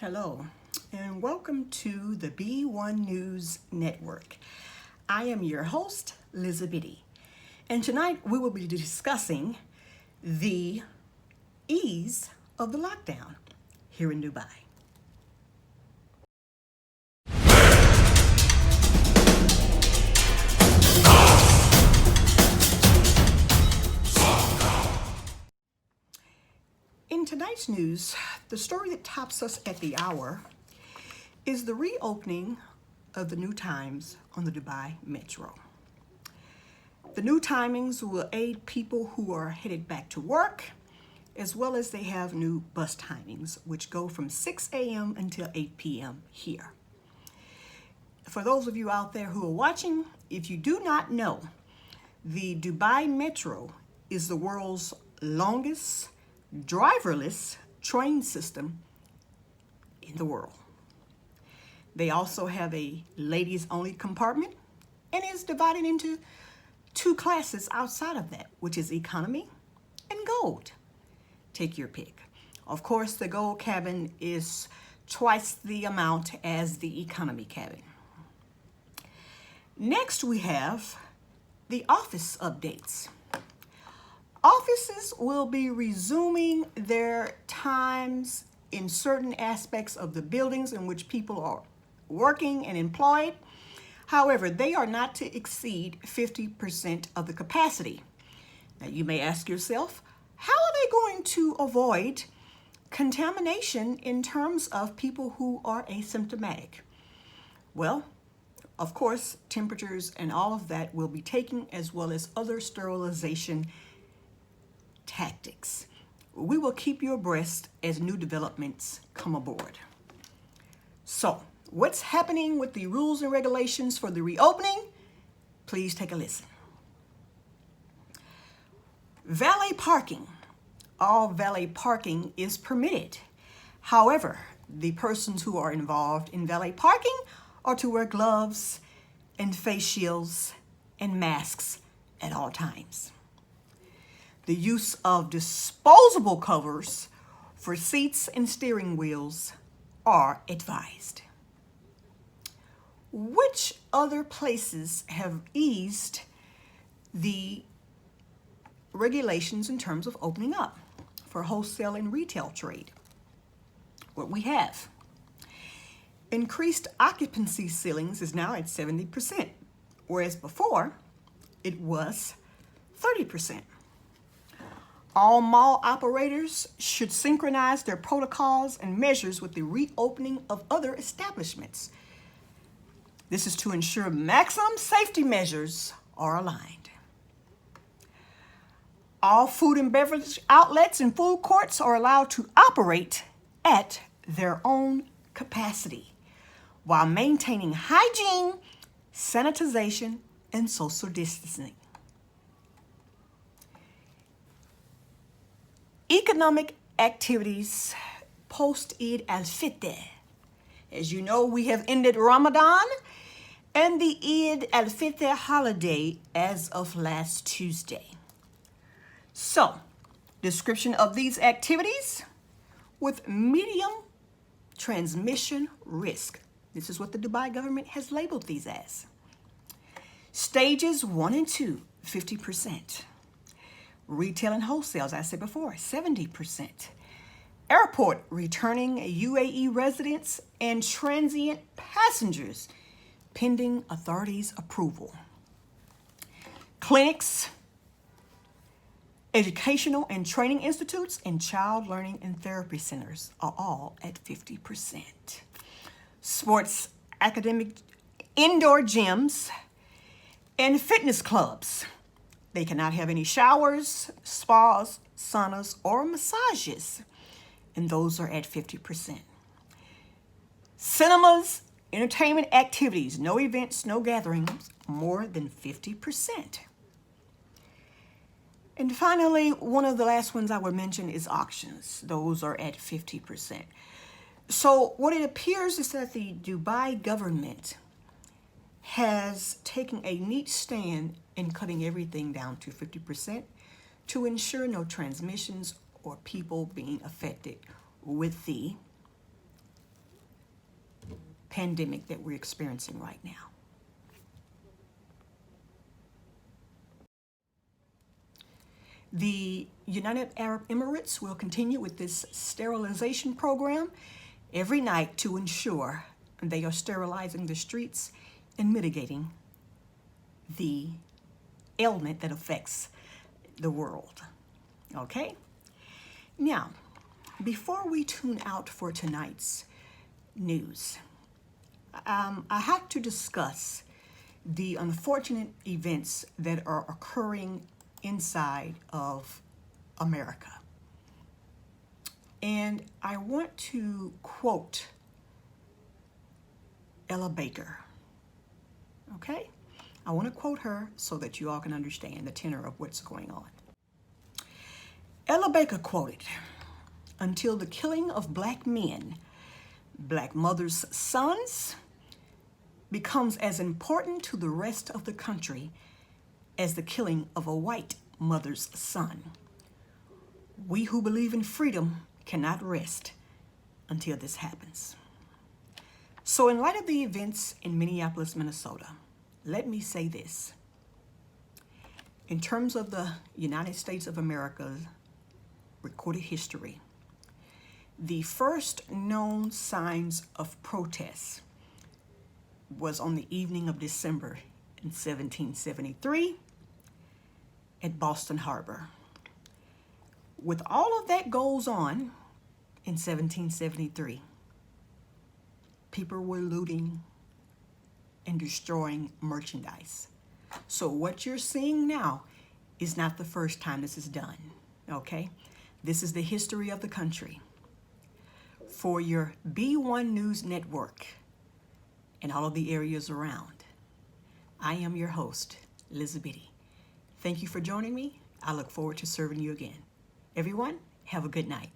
Hello, and welcome to the B1 News Network. I am your host, Lizzabitty, and tonight we will be discussing the ease of the lockdown here in Dubai. In tonight's news, the story that tops us at the hour is the reopening of the new times on the Dubai Metro. The new timings will aid people who are headed back to work, as well as they have new bus timings, which go from 6 a.m. until 8 p.m. here. For those of you out there who are watching, if you do not know, the Dubai Metro is the world's longest driverless train system in the world. They also have a ladies only compartment and is divided into two classes outside of that, which is economy and gold. Take your pick. Of course, the gold cabin is twice the amount as the economy cabin. Next, we have the office updates. Offices will be resuming their times in certain aspects of the buildings in which people are working and employed. However, they are not to exceed 50% of the capacity. Now, you may ask yourself, how are they going to avoid contamination in terms of people who are asymptomatic? Well, of course, temperatures and all of that will be taken, as well as other sterilization tactics. We will keep you abreast as new developments come aboard. So, what's happening with the rules and regulations for the reopening? Please take a listen. Valet parking. All valet parking is permitted. However, the persons who are involved in valet parking are to wear gloves and face shields and masks at all times. The use of disposable covers for seats and steering wheels are advised. Which other places have eased the regulations in terms of opening up for wholesale and retail trade? What we have. Increased occupancy ceilings is now at 70%, whereas before it was 30%. All mall operators should synchronize their protocols and measures with the reopening of other establishments. This is to ensure maximum safety measures are aligned. All food and beverage outlets and food courts are allowed to operate at their own capacity while maintaining hygiene, sanitization, and social distancing. Economic activities post-Eid al-Fitr. As you know, we have ended Ramadan and the Eid al-Fitr holiday as of last Tuesday. So, description of these activities with medium transmission risk. This is what the Dubai government has labeled these as. Stages 1 and 2, 50%. Retail and wholesale, as I said before, 70%. Airport returning UAE residents and transient passengers, pending authorities' approval. Clinics, educational and training institutes, and child learning and therapy centers are all at 50%. Sports, academic, indoor gyms, and fitness clubs. They cannot have any showers, spas, saunas, or massages, and those are at 50%. Cinemas, entertainment activities, no events, no gatherings, more than 50%. And finally, one of the last ones I would mention is auctions. Those are at 50%. So what it appears is that the Dubai government has taken a neat stand in cutting everything down to 50% to ensure no transmissions or people being affected with the pandemic that we're experiencing right now. The United Arab Emirates will continue with this sterilization program every night to ensure they are sterilizing the streets and mitigating the ailment that affects the world. Okay? Now, before we tune out for tonight's news, I have to discuss the unfortunate events that are occurring inside of America. And I want to quote Ella Baker. Okay? I want to quote her so that you all can understand the tenor of what's going on. Ella Baker quoted, "Until the killing of black men, black mothers' sons, becomes as important to the rest of the country as the killing of a white mother's son. We who believe in freedom cannot rest until this happens." So in light of the events in Minneapolis, Minnesota, let me say this. In terms of the United States of America's recorded history, the first known signs of protest was on the evening of December in 1773 at Boston Harbor. With all of that goes on in 1773, people were looting and destroying merchandise. So what you're seeing now is not the first time this is done, okay? This is the history of the country. For your B1 News Network and all of the areas around, I am your host, Lizzabitty. Thank you for joining me. I look forward to serving you again. Everyone, have a good night.